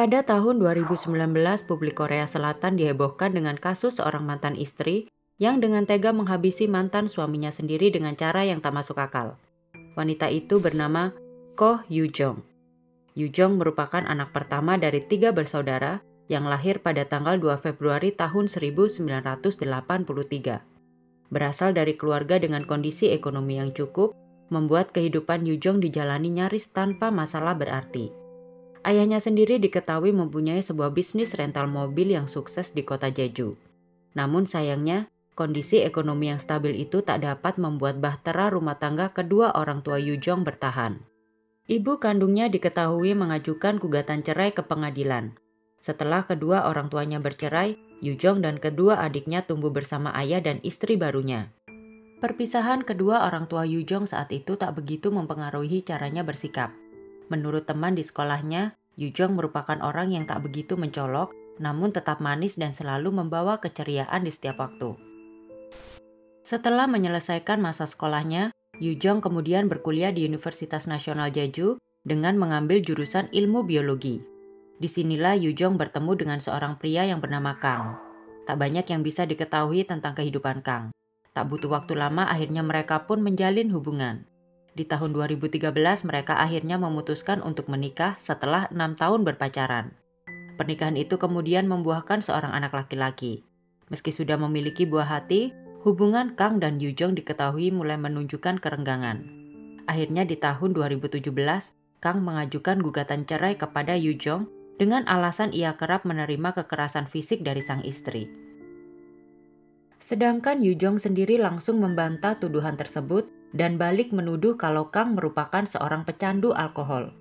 Pada tahun 2019, publik Korea Selatan dihebohkan dengan kasus seorang mantan istri yang dengan tega menghabisi mantan suaminya sendiri dengan cara yang tak masuk akal. Wanita itu bernama Ko Yoo-jong. Yoo-jong merupakan anak pertama dari 3 bersaudara yang lahir pada tanggal 2 Februari tahun 1983. Berasal dari keluarga dengan kondisi ekonomi yang cukup, membuat kehidupan Yoo-jong dijalani nyaris tanpa masalah berarti. Ayahnya sendiri diketahui mempunyai sebuah bisnis rental mobil yang sukses di kota Jeju. Namun sayangnya, kondisi ekonomi yang stabil itu tak dapat membuat bahtera rumah tangga kedua orang tua Yoo-jong bertahan. Ibu kandungnya diketahui mengajukan gugatan cerai ke pengadilan. Setelah kedua orang tuanya bercerai, Yoo-jong dan kedua adiknya tumbuh bersama ayah dan istri barunya. Perpisahan kedua orang tua Yoo-jong saat itu tak begitu mempengaruhi caranya bersikap. Menurut teman di sekolahnya, Yoo-jong merupakan orang yang tak begitu mencolok, namun tetap manis dan selalu membawa keceriaan di setiap waktu. Setelah menyelesaikan masa sekolahnya, Yoo-jong kemudian berkuliah di Universitas Nasional Jeju dengan mengambil jurusan ilmu biologi. Disinilah Yoo-jong bertemu dengan seorang pria yang bernama Kang. Tak banyak yang bisa diketahui tentang kehidupan Kang. Tak butuh waktu lama akhirnya mereka pun menjalin hubungan. Di tahun 2013 mereka akhirnya memutuskan untuk menikah setelah 6 tahun berpacaran. Pernikahan itu kemudian membuahkan seorang anak laki-laki. Meski sudah memiliki buah hati, hubungan Kang dan Yoo-jong diketahui mulai menunjukkan kerenggangan. Akhirnya di tahun 2017, Kang mengajukan gugatan cerai kepada Yoo-jong dengan alasan ia kerap menerima kekerasan fisik dari sang istri. Sedangkan Yoo-jong sendiri langsung membantah tuduhan tersebut dan balik menuduh kalau Kang merupakan seorang pecandu alkohol.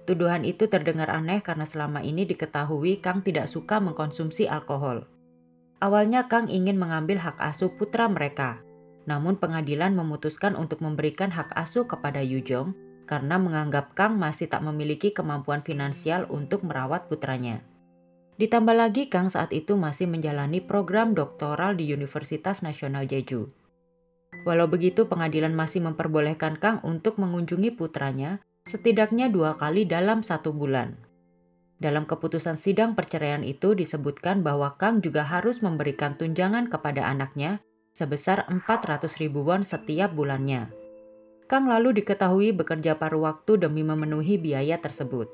Tuduhan itu terdengar aneh karena selama ini diketahui Kang tidak suka mengkonsumsi alkohol. Awalnya Kang ingin mengambil hak asuh putra mereka, namun pengadilan memutuskan untuk memberikan hak asuh kepada Yoo-jong karena menganggap Kang masih tak memiliki kemampuan finansial untuk merawat putranya. Ditambah lagi Kang saat itu masih menjalani program doktoral di Universitas Nasional Jeju. Walau begitu, pengadilan masih memperbolehkan Kang untuk mengunjungi putranya setidaknya 2 kali dalam 1 bulan. Dalam keputusan sidang perceraian itu disebutkan bahwa Kang juga harus memberikan tunjangan kepada anaknya sebesar 400.000 won setiap bulannya. Kang lalu diketahui bekerja paruh waktu demi memenuhi biaya tersebut.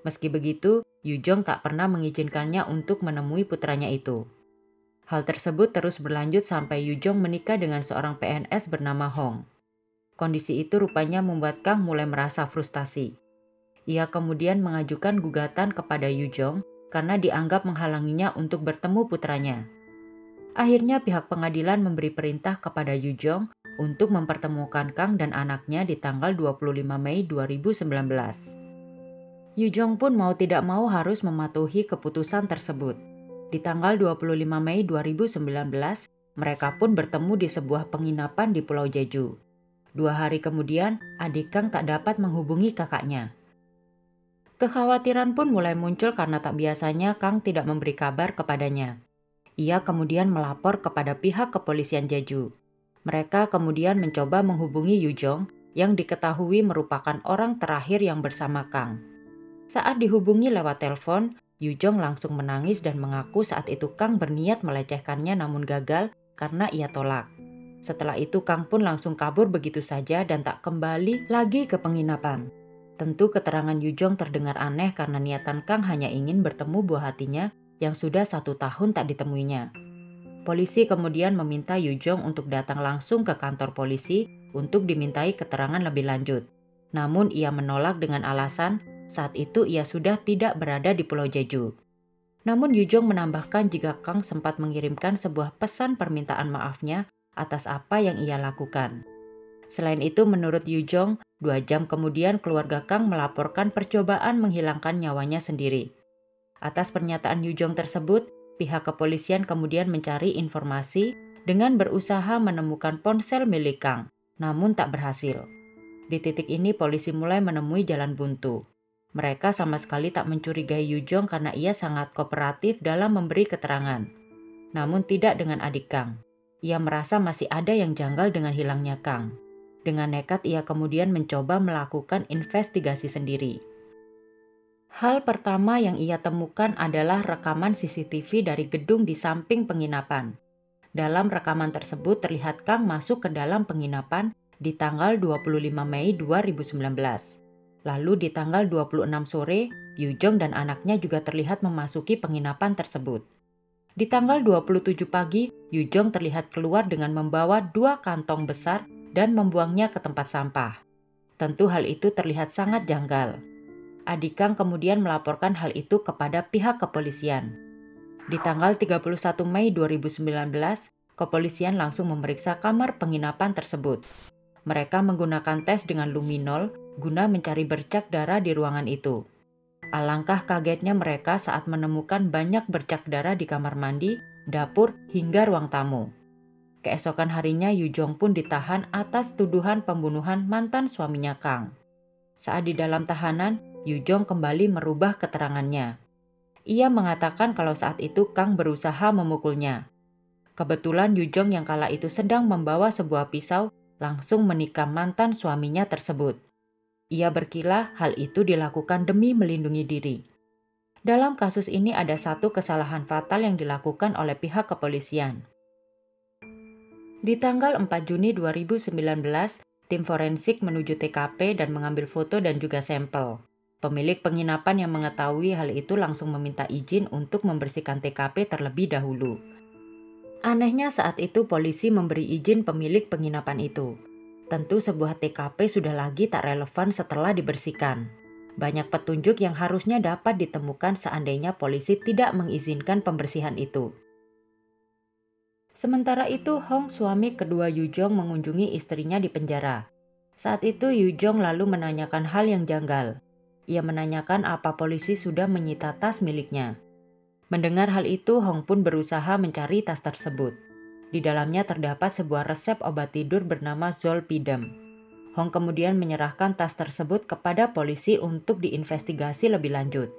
Meski begitu, Yoo-jong tak pernah mengizinkannya untuk menemui putranya itu. Hal tersebut terus berlanjut sampai Yoo-jong menikah dengan seorang PNS bernama Hong. Kondisi itu rupanya membuat Kang mulai merasa frustasi. Ia kemudian mengajukan gugatan kepada Yoo-jong karena dianggap menghalanginya untuk bertemu putranya. Akhirnya pihak pengadilan memberi perintah kepada Yoo-jong untuk mempertemukan Kang dan anaknya di tanggal 25 Mei 2019. Yoo-jong pun mau tidak mau harus mematuhi keputusan tersebut. Di tanggal 25 Mei 2019, mereka pun bertemu di sebuah penginapan di Pulau Jeju. 2 hari kemudian, adik Kang tak dapat menghubungi kakaknya. Kekhawatiran pun mulai muncul karena tak biasanya Kang tidak memberi kabar kepadanya. Ia kemudian melapor kepada pihak kepolisian Jeju. Mereka kemudian mencoba menghubungi Yoo-jong yang diketahui merupakan orang terakhir yang bersama Kang. Saat dihubungi lewat telepon, Yoo-jong langsung menangis dan mengaku saat itu Kang berniat melecehkannya namun gagal karena ia tolak. Setelah itu Kang pun langsung kabur begitu saja dan tak kembali lagi ke penginapan. Tentu keterangan Yoo-jong terdengar aneh karena niatan Kang hanya ingin bertemu buah hatinya yang sudah 1 tahun tak ditemuinya. Polisi kemudian meminta Yoo-jong untuk datang langsung ke kantor polisi untuk dimintai keterangan lebih lanjut. Namun ia menolak dengan alasan saat itu ia sudah tidak berada di Pulau Jeju. Namun Yoo-jong menambahkan jika Kang sempat mengirimkan sebuah pesan permintaan maafnya atas apa yang ia lakukan. Selain itu menurut Yoo-jong, 2 jam kemudian keluarga Kang melaporkan percobaan menghilangkan nyawanya sendiri. Atas pernyataan Yoo-jong tersebut, pihak kepolisian kemudian mencari informasi dengan berusaha menemukan ponsel milik Kang, namun tak berhasil. Di titik ini polisi mulai menemui jalan buntu. Mereka sama sekali tak mencurigai Yoo-jong karena ia sangat kooperatif dalam memberi keterangan. Namun tidak dengan adik Kang. Ia merasa masih ada yang janggal dengan hilangnya Kang. Dengan nekat ia kemudian mencoba melakukan investigasi sendiri. Hal pertama yang ia temukan adalah rekaman CCTV dari gedung di samping penginapan. Dalam rekaman tersebut terlihat Kang masuk ke dalam penginapan di tanggal 25 Mei 2019. Lalu di tanggal 26 sore, Yujong dan anaknya juga terlihat memasuki penginapan tersebut. Di tanggal 27 pagi, Yujong terlihat keluar dengan membawa 2 kantong besar dan membuangnya ke tempat sampah. Tentu hal itu terlihat sangat janggal. Adik Kang kemudian melaporkan hal itu kepada pihak kepolisian. Di tanggal 31 Mei 2019, kepolisian langsung memeriksa kamar penginapan tersebut. Mereka menggunakan tes dengan luminol guna mencari bercak darah di ruangan itu. Alangkah kagetnya mereka saat menemukan banyak bercak darah di kamar mandi, dapur, hingga ruang tamu. Keesokan harinya Yujong pun ditahan atas tuduhan pembunuhan mantan suaminya Kang. Saat di dalam tahanan, Yujong kembali merubah keterangannya. Ia mengatakan kalau saat itu Kang berusaha memukulnya. Kebetulan Yujong yang kala itu sedang membawa sebuah pisau langsung menikam mantan suaminya tersebut. Ia berkilah hal itu dilakukan demi melindungi diri. Dalam kasus ini ada satu kesalahan fatal yang dilakukan oleh pihak kepolisian. Di tanggal 4 Juni 2019, tim forensik menuju TKP dan mengambil foto dan juga sampel. Pemilik penginapan yang mengetahui hal itu langsung meminta izin untuk membersihkan TKP terlebih dahulu. Anehnya saat itu polisi memberi izin pemilik penginapan itu. Tentu sebuah TKP sudah lagi tak relevan setelah dibersihkan. Banyak petunjuk yang harusnya dapat ditemukan seandainya polisi tidak mengizinkan pembersihan itu. Sementara itu, Hong, suami kedua Yujong, mengunjungi istrinya di penjara. Saat itu Yujong lalu menanyakan hal yang janggal. Ia menanyakan apa polisi sudah menyita tas miliknya. Mendengar hal itu, Hong pun berusaha mencari tas tersebut. Di dalamnya terdapat sebuah resep obat tidur bernama Zolpidem. Hong kemudian menyerahkan tas tersebut kepada polisi untuk diinvestigasi lebih lanjut.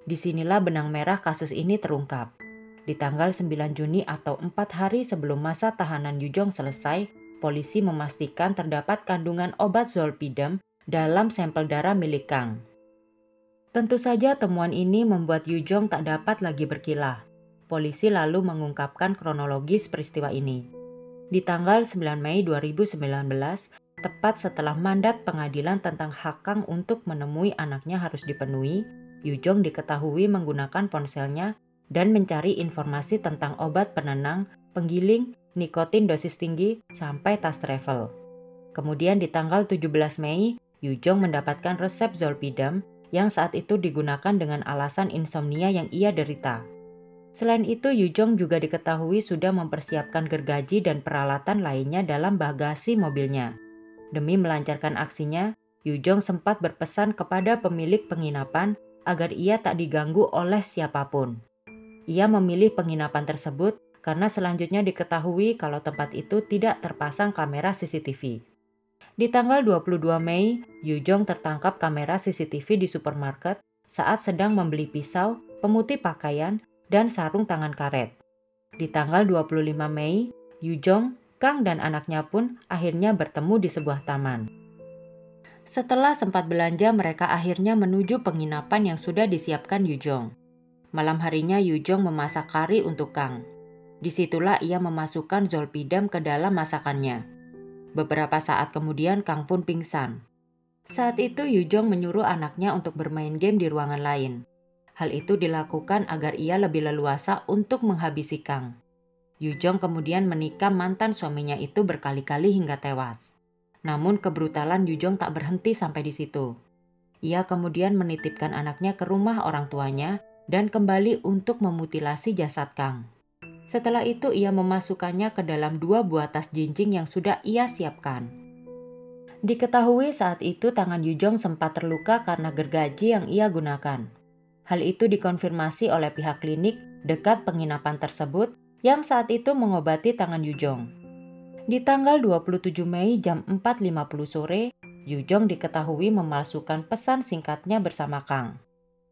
Disinilah benang merah kasus ini terungkap. Di tanggal 9 Juni atau 4 hari sebelum masa tahanan Yujong selesai, polisi memastikan terdapat kandungan obat Zolpidem dalam sampel darah milik Kang. Tentu saja temuan ini membuat Yujong tak dapat lagi berkilah. Polisi lalu mengungkapkan kronologis peristiwa ini. Di tanggal 9 Mei 2019, tepat setelah mandat pengadilan tentang hak Kang untuk menemui anaknya harus dipenuhi, Yujong diketahui menggunakan ponselnya dan mencari informasi tentang obat penenang, penggiling, nikotin dosis tinggi, sampai tas travel. Kemudian di tanggal 17 Mei, Yujong mendapatkan resep Zolpidem yang saat itu digunakan dengan alasan insomnia yang ia derita. Selain itu, Yujong juga diketahui sudah mempersiapkan gergaji dan peralatan lainnya dalam bagasi mobilnya. Demi melancarkan aksinya, Yujong sempat berpesan kepada pemilik penginapan agar ia tak diganggu oleh siapapun. Ia memilih penginapan tersebut karena selanjutnya diketahui kalau tempat itu tidak terpasang kamera CCTV. Di tanggal 22 Mei, Yujong tertangkap kamera CCTV di supermarket saat sedang membeli pisau, pemutih pakaian, dan sarung tangan karet. Di tanggal 25 Mei, Yujong, Kang, dan anaknya pun akhirnya bertemu di sebuah taman. Setelah sempat belanja, mereka akhirnya menuju penginapan yang sudah disiapkan Yujong. Malam harinya Yujong memasak kari untuk Kang. Disitulah ia memasukkan Zolpidem ke dalam masakannya. Beberapa saat kemudian Kang pun pingsan. Saat itu Yujong menyuruh anaknya untuk bermain game di ruangan lain. Hal itu dilakukan agar ia lebih leluasa untuk menghabisi Kang. Yujong kemudian menikam mantan suaminya itu berkali-kali hingga tewas. Namun kebrutalan Yujong tak berhenti sampai di situ. Ia kemudian menitipkan anaknya ke rumah orang tuanya dan kembali untuk memutilasi jasad Kang. Setelah itu ia memasukkannya ke dalam 2 buah tas jinjing yang sudah ia siapkan. Diketahui saat itu tangan Yujong sempat terluka karena gergaji yang ia gunakan. Hal itu dikonfirmasi oleh pihak klinik dekat penginapan tersebut yang saat itu mengobati tangan Yujong. Di tanggal 27 Mei jam 4.50 sore, Yujong diketahui memalsukan pesan singkatnya bersama Kang.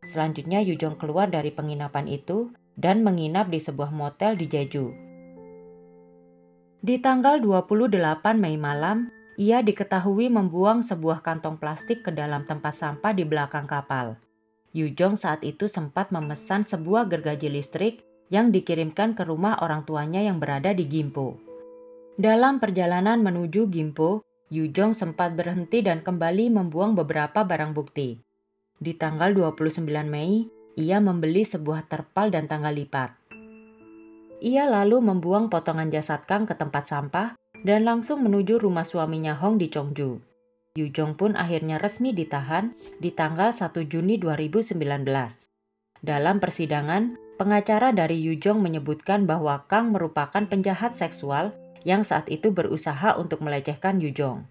Selanjutnya Yujong keluar dari penginapan itu dan menginap di sebuah motel di Jeju. Di tanggal 28 Mei malam, ia diketahui membuang sebuah kantong plastik ke dalam tempat sampah di belakang kapal. Yu Jong saat itu sempat memesan sebuah gergaji listrik yang dikirimkan ke rumah orang tuanya yang berada di Gimpo. Dalam perjalanan menuju Gimpo, Yu Jong sempat berhenti dan kembali membuang beberapa barang bukti. Di tanggal 29 Mei, ia membeli sebuah terpal dan tanggal lipat. Ia lalu membuang potongan jasad Kang ke tempat sampah dan langsung menuju rumah suaminya Hong di Cheongju. Yu Jong pun akhirnya resmi ditahan di tanggal 1 Juni 2019. Dalam persidangan, pengacara dari Yu Jong menyebutkan bahwa Kang merupakan penjahat seksual yang saat itu berusaha untuk melecehkan Yu Jong.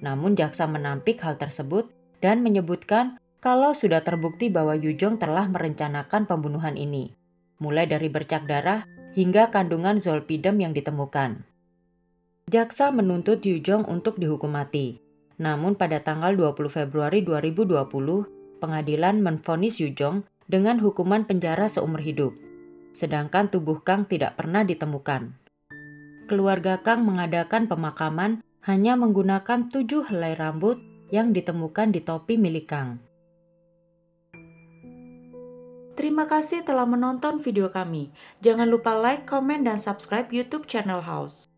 Namun jaksa menampik hal tersebut dan menyebutkan kalau sudah terbukti bahwa Yu Jong telah merencanakan pembunuhan ini, mulai dari bercak darah hingga kandungan zolpidem yang ditemukan. Jaksa menuntut Yu Jong untuk dihukum mati. Namun pada tanggal 20 Februari 2020, pengadilan menvonis Yu Jong dengan hukuman penjara seumur hidup. Sedangkan tubuh Kang tidak pernah ditemukan. Keluarga Kang mengadakan pemakaman hanya menggunakan 7 helai rambut yang ditemukan di topi milik Kang. Terima kasih telah menonton video kami. Jangan lupa like, komen, dan subscribe YouTube channel House.